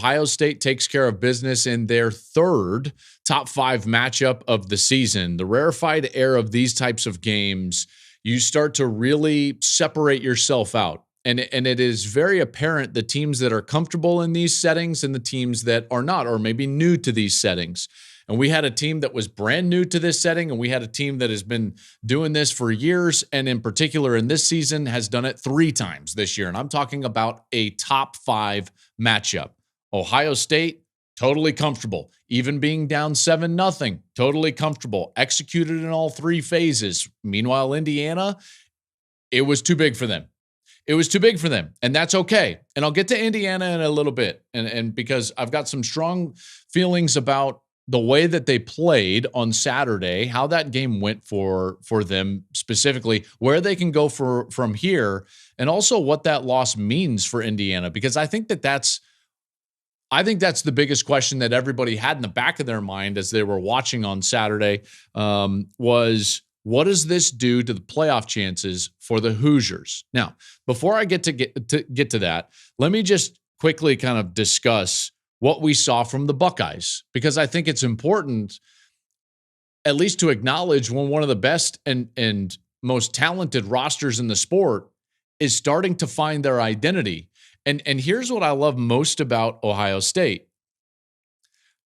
Ohio State takes care of business in their third top 5 matchup of the season. The rarefied air of these types of games, you start to really separate yourself out. And it is very apparent the teams that are comfortable in these settings and the teams that are not, or maybe new to these settings. And we had a team that was brand new to this setting, and we had a team that has been doing this for years, and in particular in this season has done it 3 times this year. And I'm talking about a top 5 matchup. Ohio State, totally comfortable. Even being down 7-0, totally comfortable. Executed in all 3 phases. Meanwhile, Indiana, it was too big for them. It was too big for them, and that's okay. And I'll get to Indiana in a little bit, and because I've got some strong feelings about the way that they played on Saturday, how that game went for them specifically, where they can go from here, and also what that loss means for Indiana. Because I think that's the biggest question that everybody had in the back of their mind as they were watching on Saturday, was what does this do to the playoff chances for the Hoosiers? Now, before I get to that, let me just quickly kind of discuss what we saw from the Buckeyes, because I think it's important at least to acknowledge when one of the best and most talented rosters in the sport is starting to find their identity. And here's what I love most about Ohio State.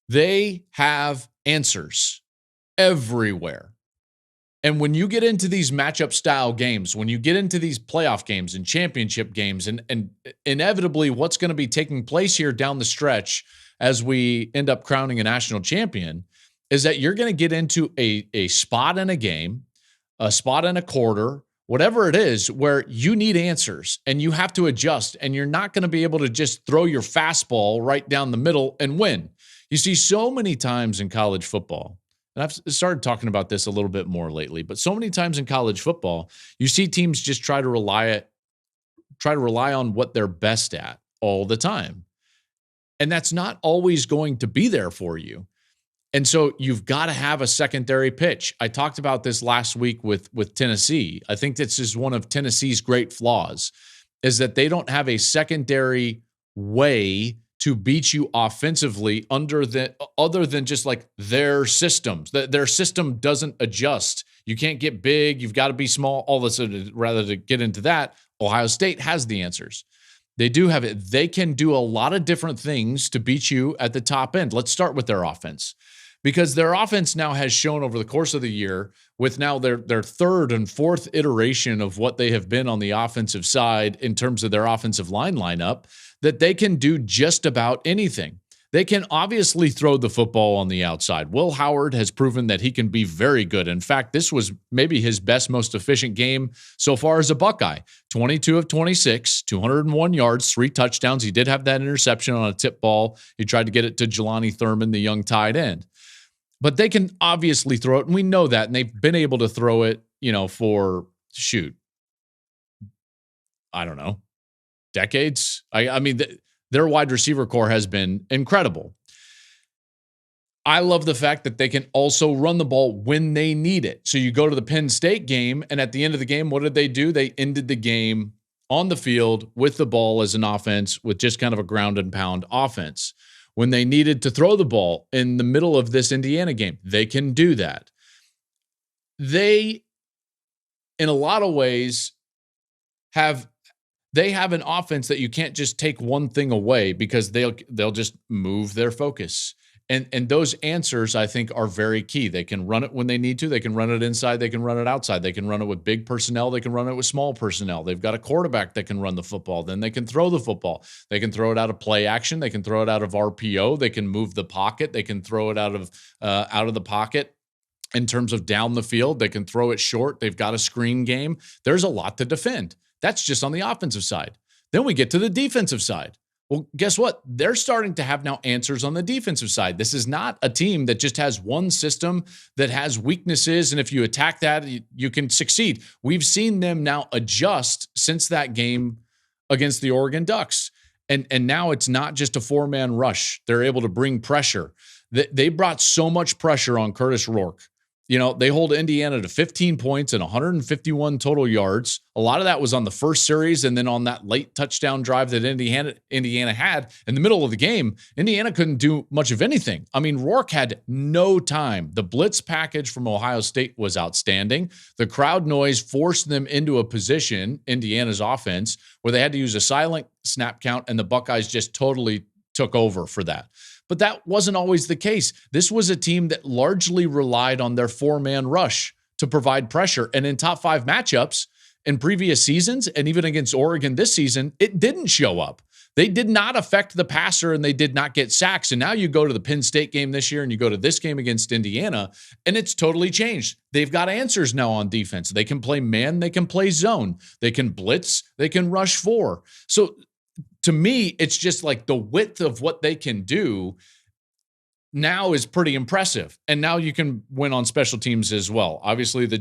They have answers everywhere. And when you get into these matchup style games, when you get into these playoff games and championship games, and inevitably what's going to be taking place here down the stretch as we end up crowning a national champion, is that you're going to get into a spot in a game, a spot in a quarter, whatever it is, where you need answers and you have to adjust, and you're not going to be able to just throw your fastball right down the middle and win. You see so many times in college football, and I've started talking about this a little bit more lately, but so many times in college football, you see teams just try to rely on what they're best at all the time. And that's not always going to be there for you. And so you've got to have a secondary pitch. I talked about this last week with Tennessee. I think this is one of Tennessee's great flaws, is that they don't have a secondary way to beat you offensively other than just like their systems. Their system doesn't adjust. You can't get big. You've got to be small. All of a sudden, rather to get into that, Ohio State has the answers. They do have it. They can do a lot of different things to beat you at the top end. Let's start with their offense, because their offense now has shown over the course of the year, with now their 3rd and 4th iteration of what they have been on the offensive side in terms of their offensive line lineup, that they can do just about anything. They can obviously throw the football on the outside. Will Howard has proven that he can be very good. In fact, this was maybe his best, most efficient game so far as a Buckeye. 22 of 26, 201 yards, 3 touchdowns. He did have that interception on a tip ball. He tried to get it to Jelani Thurman, the young tight end. But they can obviously throw it, and we know that, and they've been able to throw it, for, I don't know, decades. I mean, their wide receiver core has been incredible. I love the fact that they can also run the ball when they need it. So you go to the Penn State game, and at the end of the game, what did they do? They ended the game on the field with the ball as an offense, with just kind of a ground and pound offense. When they needed to throw the ball in the middle of this Indiana game, they can do that. They, in a lot of ways, have an offense that you can't just take one thing away, because they'll just move their focus. And those answers, I think, are very key. They can run it when they need to. They can run it inside. They can run it outside. They can run it with big personnel. They can run it with small personnel. They've got a quarterback that can run the football. Then they can throw the football. They can throw it out of play action. They can throw it out of RPO. They can move the pocket. They can throw it out of the pocket in terms of down the field. They can throw it short. They've got a screen game. There's a lot to defend. That's just on the offensive side. Then we get to the defensive side. Well, guess what? They're starting to have now answers on the defensive side. This is not a team that just has one system that has weaknesses, and if you attack that, you can succeed. We've seen them now adjust since that game against the Oregon Ducks. And now it's not just a 4-man rush. They're able to bring pressure. They brought so much pressure on Curtis Rourke They hold Indiana to 15 points and 151 total yards. A lot of that was on the first series, and then on that late touchdown drive that Indiana had in the middle of the game, Indiana couldn't do much of anything. I mean, Rourke had no time. The blitz package from Ohio State was outstanding. The crowd noise forced them into a position, Indiana's offense, where they had to use a silent snap count, and the Buckeyes just totally took over for that. But that wasn't always the case. This was a team that largely relied on their four-man rush to provide pressure. And in top 5 matchups in previous seasons, and even against Oregon this season, it didn't show up. They did not affect the passer, and they did not get sacks. And now you go to the Penn State game this year, and you go to this game against Indiana, and it's totally changed. They've got answers now on defense. They can play man, they can play zone, they can blitz, they can rush 4. So to me, it's just like the width of what they can do now is pretty impressive. And now you can win on special teams as well. Obviously, the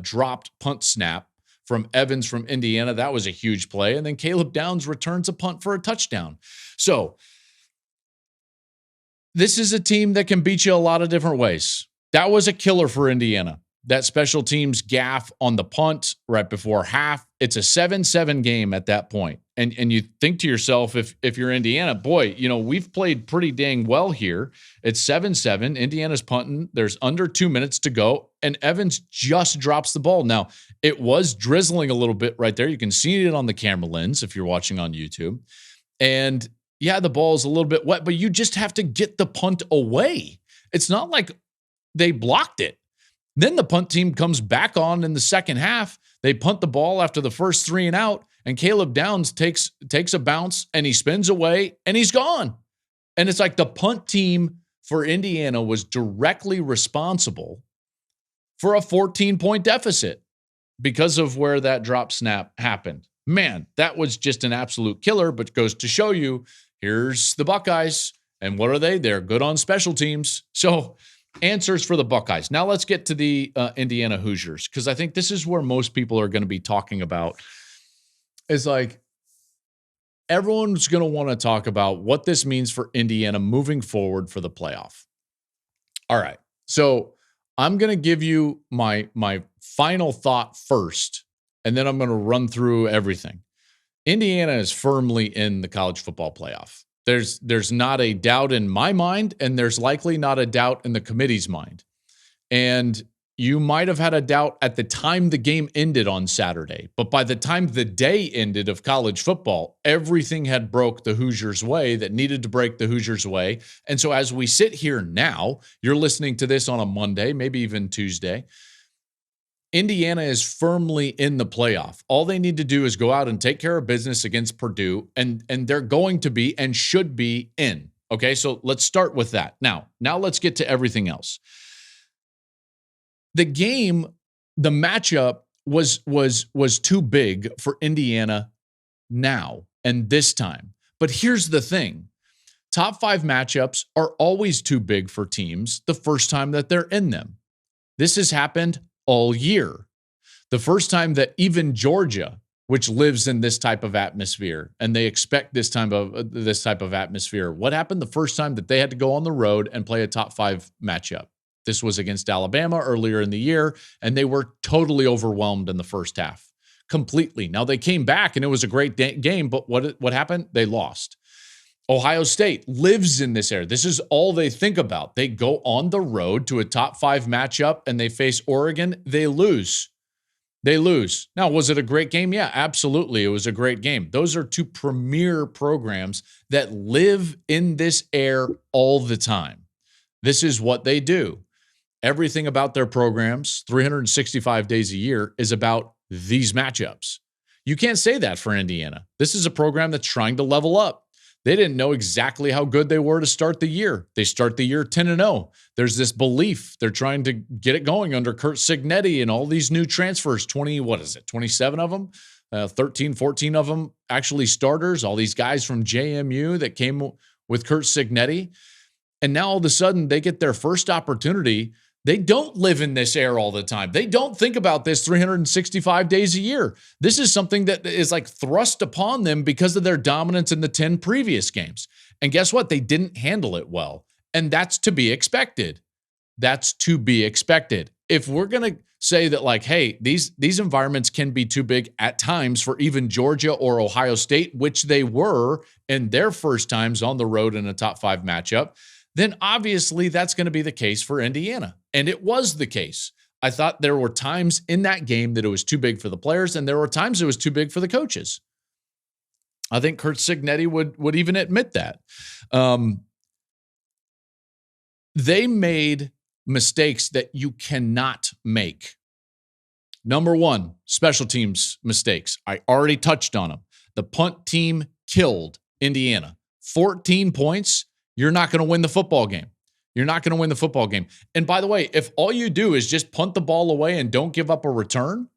dropped punt snap from Evans from Indiana, that was a huge play. And then Caleb Downs returns a punt for a touchdown. So this is a team that can beat you a lot of different ways. That was a killer for Indiana. That special teams gaff on the punt right before half. It's a 7-7 game at that point. And you think to yourself, if you're Indiana, boy, we've played pretty dang well here. It's 7-7. Indiana's punting. There's under 2 minutes to go. And Evans just drops the ball. Now, it was drizzling a little bit right there. You can see it on the camera lens if you're watching on YouTube. And yeah, the ball is a little bit wet, but you just have to get the punt away. It's not like they blocked it. Then the punt team comes back on in the second half. They punt the ball after the first 3 and out, and Caleb Downs takes a bounce, and he spins away, and he's gone. And it's like the punt team for Indiana was directly responsible for a 14-point deficit because of where that drop snap happened. Man, that was just an absolute killer, but goes to show you, here's the Buckeyes, and what are they? They're good on special teams. So answers for the Buckeyes. Now let's get to the Indiana Hoosiers, because I think this is where most people are going to be talking about. Is like everyone's going to want to talk about what this means for Indiana moving forward for the playoff. All right, so I'm going to give you my final thought first, and then I'm going to run through everything. Indiana is firmly in the college football playoff. There's not a doubt in my mind, and there's likely not a doubt in the committee's mind. And you might have had a doubt at the time the game ended on Saturday, but by the time the day ended of college football, everything had broke the Hoosiers' way that needed to break the Hoosiers' way. And so as we sit here now, you're listening to this on a Monday, maybe even Tuesday, Indiana is firmly in the playoff. All they need to do is go out and take care of business against Purdue, and they're going to be and should be in. Okay, so let's start with that. Now let's get to everything else. The game, the matchup was too big for Indiana now and this time. But here's the thing. Top 5 matchups are always too big for teams the first time that they're in them. This has happened all year. The first time that even Georgia, which lives in this type of atmosphere, and they expect this type of atmosphere, what happened the first time that they had to go on the road and play a top 5 matchup? This was against Alabama earlier in the year, and they were totally overwhelmed in the first half, completely. Now, they came back, and it was a great game, but what happened? They lost. Ohio State lives in this era. This is all they think about. They go on the road to a top 5 matchup, and they face Oregon. They lose. Now, was it a great game? Yeah, absolutely. It was a great game. Those are 2 premier programs that live in this air all the time. This is what they do. Everything about their programs, 365 days a year, is about these matchups. You can't say that for Indiana. This is a program that's trying to level up. They didn't know exactly how good they were to start the year. They start the year 10-0. There's this belief they're trying to get it going under Curt Cignetti and all these new transfers, 27 of them, 13, 14 of them actually starters, all these guys from JMU that came with Curt Cignetti. And now all of a sudden they get their first opportunity. They don't live in this air all the time. They don't think about this 365 days a year. This is something that is like thrust upon them because of their dominance in the 10 previous games. And guess what? They didn't handle it well. And that's to be expected. That's to be expected. If we're going to say that, like, hey, these environments can be too big at times for even Georgia or Ohio State, which they were in their first times on the road in a top 5 matchup, then obviously that's going to be the case for Indiana. And it was the case. I thought there were times in that game that it was too big for the players, and there were times it was too big for the coaches. I think Curt Cignetti would even admit that. They made mistakes that you cannot make. Number one, special teams mistakes. I already touched on them. The punt team killed Indiana. 14 points, you're not going to win the football game. You're not going to win the football game. And by the way, if all you do is just punt the ball away and don't give up a return,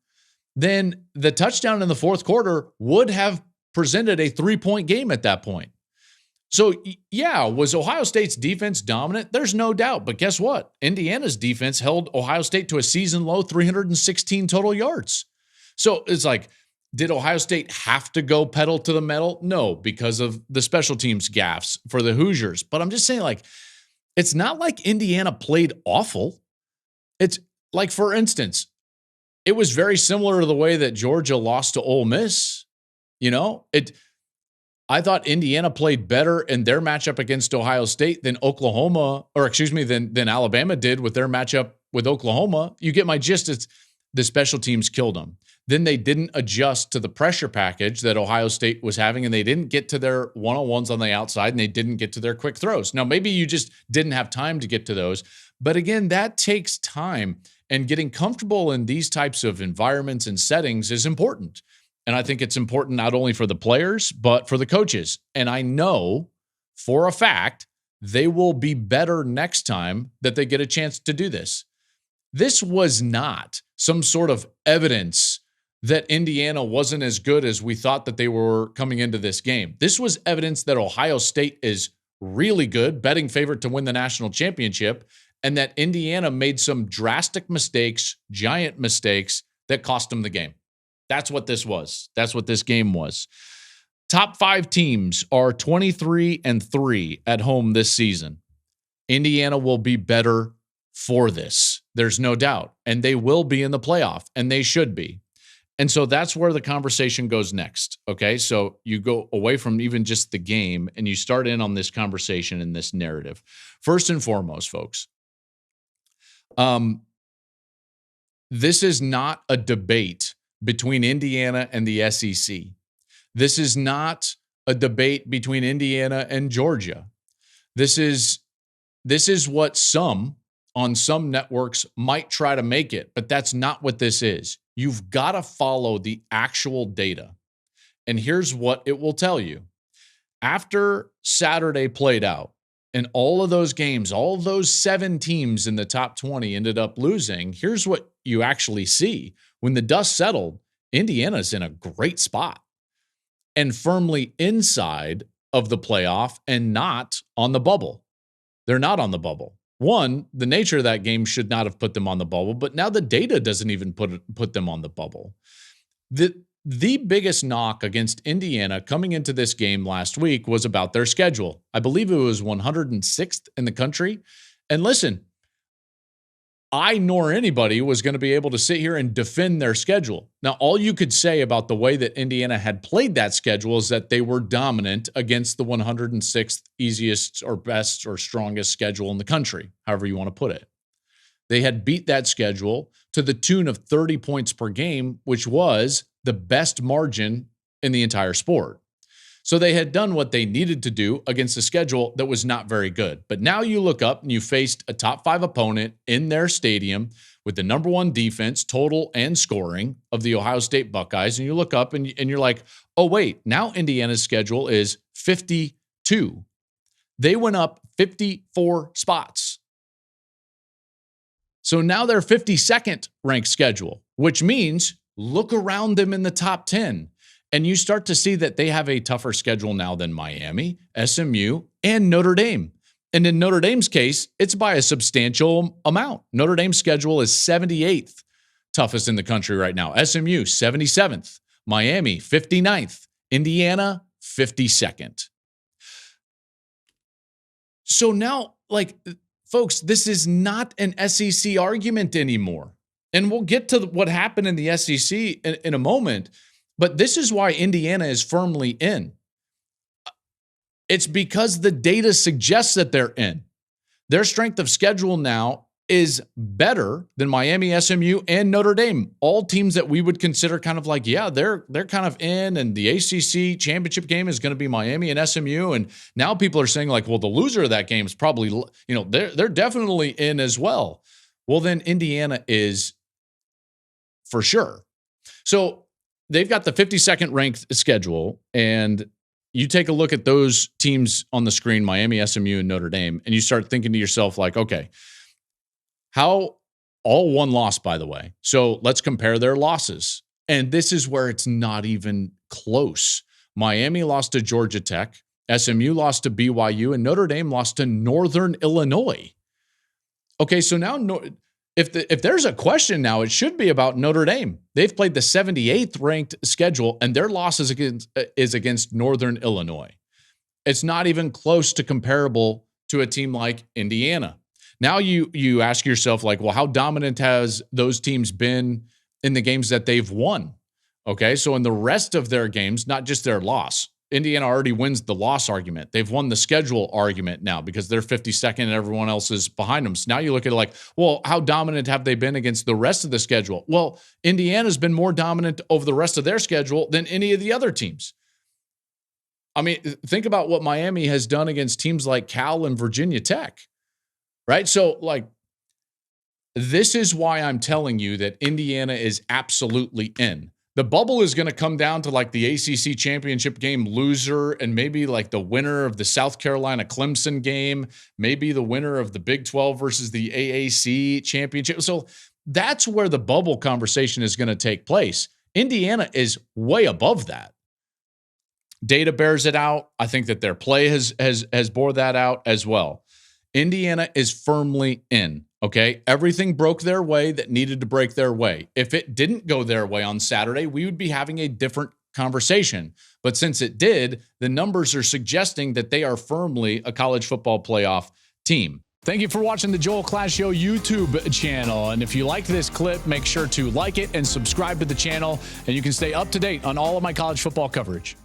then the touchdown in the fourth quarter would have presented a 3-point game at that point. So, yeah, was Ohio State's defense dominant? There's no doubt. But guess what? Indiana's defense held Ohio State to a season-low 316 total yards. So it's like, did Ohio State have to go pedal to the metal? No, because of the special teams gaffes for the Hoosiers. But I'm just saying, like, it's not like Indiana played awful. It's like, for instance, it was very similar to the way that Georgia lost to Ole Miss. You know, I thought Indiana played better in their matchup against Ohio State than than Alabama did with their matchup with Oklahoma. You get my gist. It's the special teams killed them. Then they didn't adjust to the pressure package that Ohio State was having, and they didn't get to their one-on-ones on the outside, and they didn't get to their quick throws. Now, maybe you just didn't have time to get to those. But again, that takes time, and getting comfortable in these types of environments and settings is important. And I think it's important not only for the players, but for the coaches. And I know for a fact they will be better next time that they get a chance to do this. This was not some sort of evidence that Indiana wasn't as good as we thought that they were coming into this game. This was evidence that Ohio State is really good, betting favorite to win the national championship, and that Indiana made some drastic mistakes, giant mistakes that cost them the game. That's what this was. That's what this game was. Top 5 teams are 23-3 at home this season. Indiana will be better for this. There's no doubt. And they will be in the playoff, and they should be. And so that's where the conversation goes next. Okay, so you go away from even just the game and you start in on this conversation and this narrative. First and foremost, folks, this is not a debate between Indiana and the SEC. This is not a debate between Indiana and Georgia. This is what some on some networks might try to make it, but that's not what this is. You've got to follow the actual data. And here's what it will tell you. After Saturday played out and all of those games, all of those 7 teams in the top 20 ended up losing, here's what you actually see. When the dust settled, Indiana's in a great spot and firmly inside of the playoff and not on the bubble. They're not on the bubble. One, the nature of that game should not have put them on the bubble, but now the data doesn't even put them on the bubble. The biggest knock against Indiana coming into this game last week was about their schedule. I believe it was 106th in the country. And listen, I nor anybody was going to be able to sit here and defend their schedule. Now, all you could say about the way that Indiana had played that schedule is that they were dominant against the 106th easiest or best or strongest schedule in the country, however you want to put it. They had beat that schedule to the tune of 30 points per game, which was the best margin in the entire sport. So they had done what they needed to do against a schedule that was not very good. But now you look up and you faced a top 5 opponent in their stadium with the number 1 defense, total and scoring of the Ohio State Buckeyes. And you look up and you're like, oh, wait, now Indiana's schedule is 52. They went up 54 spots. So now they're 52nd ranked schedule, which means look around them in the top 10. And you start to see that they have a tougher schedule now than Miami, SMU, and Notre Dame. And in Notre Dame's case, it's by a substantial amount. Notre Dame's schedule is 78th toughest in the country right now. SMU, 77th. Miami, 59th. Indiana, 52nd. So now, like, Folks, this is not an SEC argument anymore. And we'll get to what happened in the SEC in a moment, but this is why Indiana is firmly in. It's because the data suggests that they're in. Their strength of schedule now is better than Miami, SMU, and Notre Dame. All teams that we would consider kind of like, yeah, they're kind of in, and the ACC championship game is going to be Miami and SMU. And now people are saying like, well, the loser of that game is probably, they're definitely in as well. Well, then Indiana is for sure. So they've got the 52nd ranked schedule, and you take a look at those teams on the screen, Miami, SMU, and Notre Dame, and you start thinking to yourself like, okay, how all one loss, by the way. So let's compare their losses. And this is where it's not even close. Miami lost to Georgia Tech, SMU lost to BYU, and Notre Dame lost to Northern Illinois. Okay, so now if there's a question now, it should be about Notre Dame. They've played the 78th ranked schedule, and their loss is against Northern Illinois. It's not even close to comparable to a team like Indiana. Now you ask yourself, like, well, how dominant has those teams been in the games that they've won? Okay, so in the rest of their games, not just their loss, Indiana already wins the loss argument. They've won the schedule argument now because they're 52nd and everyone else is behind them. So now you look at it like, well, how dominant have they been against the rest of the schedule? Well, Indiana's been more dominant over the rest of their schedule than any of the other teams. I mean, think about what Miami has done against teams like Cal and Virginia Tech. Right? So, like, this is why I'm telling you that Indiana is absolutely in. The bubble is going to come down to, like, the ACC championship game loser and maybe, like, the winner of the South Carolina-Clemson game, maybe the winner of the Big 12 versus the AAC championship. So that's where the bubble conversation is going to take place. Indiana is way above that. Data bears it out. I think that their play has bore that out as well. Indiana is firmly in, okay? Everything broke their way that needed to break their way. If it didn't go their way on Saturday, we would be having a different conversation. But since it did, the numbers are suggesting that they are firmly a college football playoff team. Thank you for watching the Joel Klatt Show YouTube channel. And if you liked this clip, make sure to like it and subscribe to the channel, and you can stay up to date on all of my college football coverage.